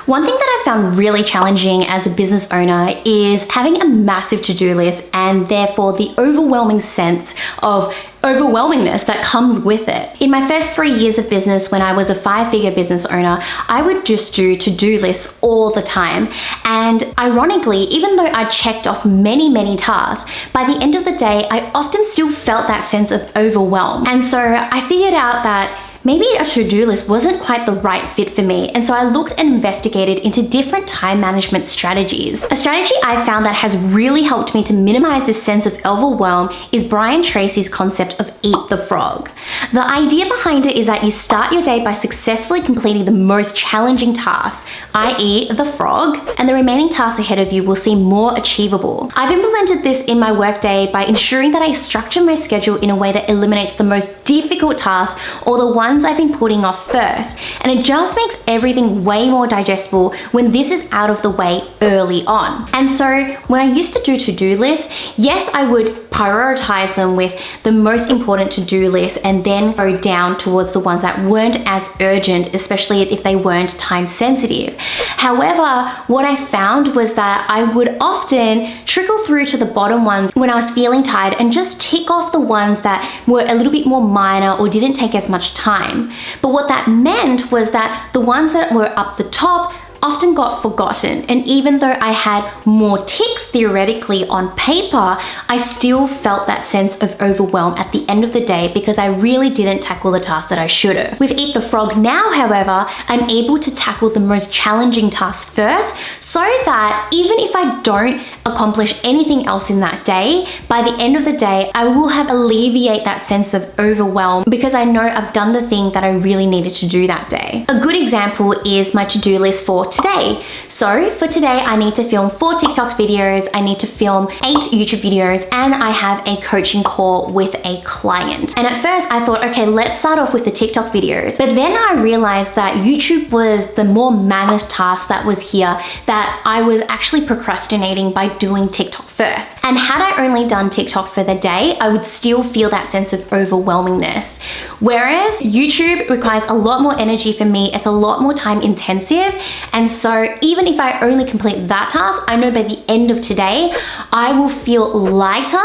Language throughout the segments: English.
One thing that I found really challenging as a business owner is having a massive to-do list and therefore the overwhelming sense of overwhelmingness that comes with it. In my first 3 years of business, when I was a 5-figure business owner, I would just do to-do lists all the time. And ironically, even though I checked off many tasks, by the end of the day, I often still felt that sense of overwhelm. And so I figured out that maybe a to-do list wasn't quite the right fit for me, and so I looked and investigated into different time management strategies. A strategy I found that has really helped me to minimize this sense of overwhelm is Brian Tracy's concept of eat the frog. The idea behind it is that you start your day by successfully completing the most challenging tasks, i.e. the frog, and the remaining tasks ahead of you will seem more achievable. I've implemented this in my workday by ensuring that I structure my schedule in a way that eliminates the most difficult tasks or the ones I've been putting off first, and it just makes everything way more digestible when this is out of the way early on. And so when I used to do to-do lists, yes, I would prioritize them with the most important to-do list and then go down towards the ones that weren't as urgent, especially if they weren't time sensitive. However, what I found was that I would often trickle through to the bottom ones when I was feeling tired and just tick off the ones that were a little bit more minor or didn't take as much time. But what that meant was that the ones that were up the top often got forgotten, and even though I had more ticks theoretically on paper, I still felt that sense of overwhelm at the end of the day because I really didn't tackle the tasks that I should have. With Eat the Frog now, however, I'm able to tackle the most challenging tasks first, so that even if I don't accomplish anything else in that day, by the end of the day, I will have alleviated that sense of overwhelm because I know I've done the thing that I really needed to do that day. A good example is my to-do list for today. So for today, I need to film 4 TikTok videos, I need to film 8 YouTube videos, and I have a coaching call with a client. And at first I thought, okay, let's start off with the TikTok videos. But then I realized that YouTube was the more mammoth task that was here, that I was actually procrastinating by doing TikTok first. And had I only done TikTok for the day, I would still feel that sense of overwhelmingness. Whereas YouTube requires a lot more energy for me, it's a lot more time intensive, and so even if I only complete that task, I know by the end of today, I will feel lighter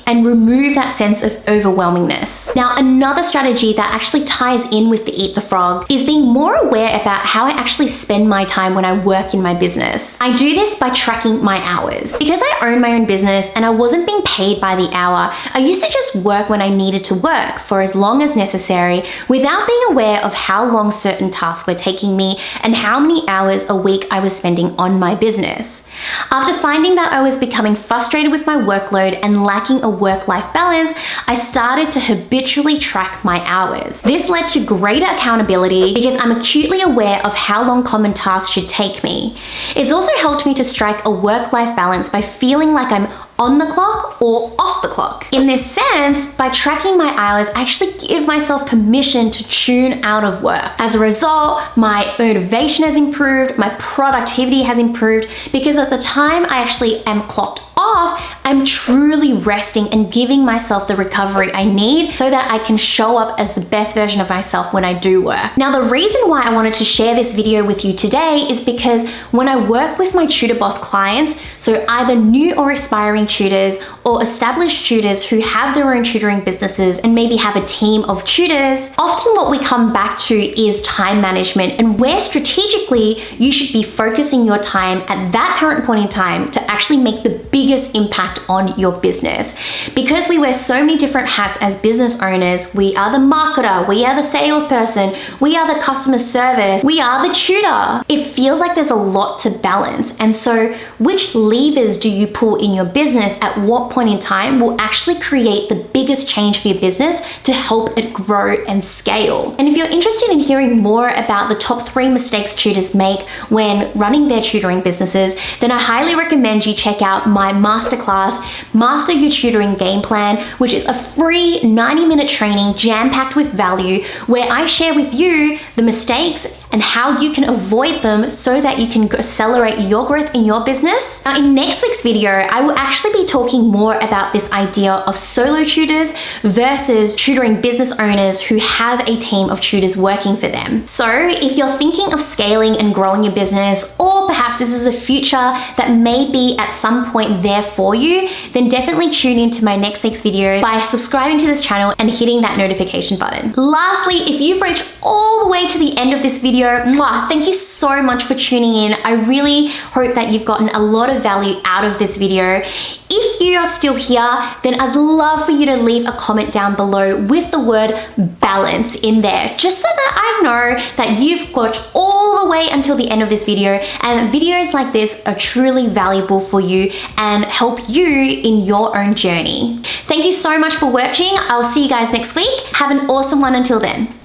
and remove that sense of overwhelmingness. Now, another strategy that actually ties in with the Eat the Frog is being more aware about how I actually spend my time when I work in my business. I do this by tracking my hours. Because I own my own business and I wasn't being paid by the hour, I used to just work when I needed to work for as long as necessary without being aware of how long certain tasks were taking me and how many hours a week I was spending on my business. After finding that I was becoming frustrated with my workload and lacking a work-life balance, I started to habitually track my hours. This led to greater accountability because I'm acutely aware of how long common tasks should take me. It's also helped me to strike a work-life balance by feeling like I'm on the clock or off the clock. In this sense, by tracking my hours, I actually give myself permission to tune out of work. As a result, my motivation has improved, my productivity has improved, because at the time I actually am clocked off, I'm truly resting and giving myself the recovery I need so that I can show up as the best version of myself when I do work. Now, the reason why I wanted to share this video with you today is because when I work with my Tutor Boss clients, so either new or aspiring tutors or established tutors who have their own tutoring businesses and maybe have a team of tutors, often what we come back to is time management and where strategically you should be focusing your time at that current point in time to actually make the biggest impact on your business. Because we wear so many different hats as business owners, we are the marketer, we are the salesperson, we are the customer service, we are the tutor. It feels like there's a lot to balance. And so which levers do you pull in your business at what point in time will actually create the biggest change for your business to help it grow and scale? And if you're interested in hearing more about the top 3 mistakes tutors make when running their tutoring businesses, then I highly recommend you check out my masterclass, Master Your Tutoring Game Plan, which is a free 90-minute training jam-packed with value where I share with you the mistakes and how you can avoid them so that you can accelerate your growth in your business. Now, in next week's video, I will actually be talking more about this idea of solo tutors versus tutoring business owners who have a team of tutors working for them. So if you're thinking of scaling and growing your business, or perhaps this is a future that may be at some point there for you, then definitely tune into my next week's video by subscribing to this channel and hitting that notification button. Lastly, if you've reached all the way to the end of this video, thank you so much for tuning in. I really hope that you've gotten a lot of value out of this video. If you are still here, then I'd love for you to leave a comment down below with the word balance in there, just so that I know that you've watched all the way until the end of this video, and videos like this are truly valuable for you and help you in your own journey. Thank you so much for watching. I'll see you guys next week. Have an awesome one until then.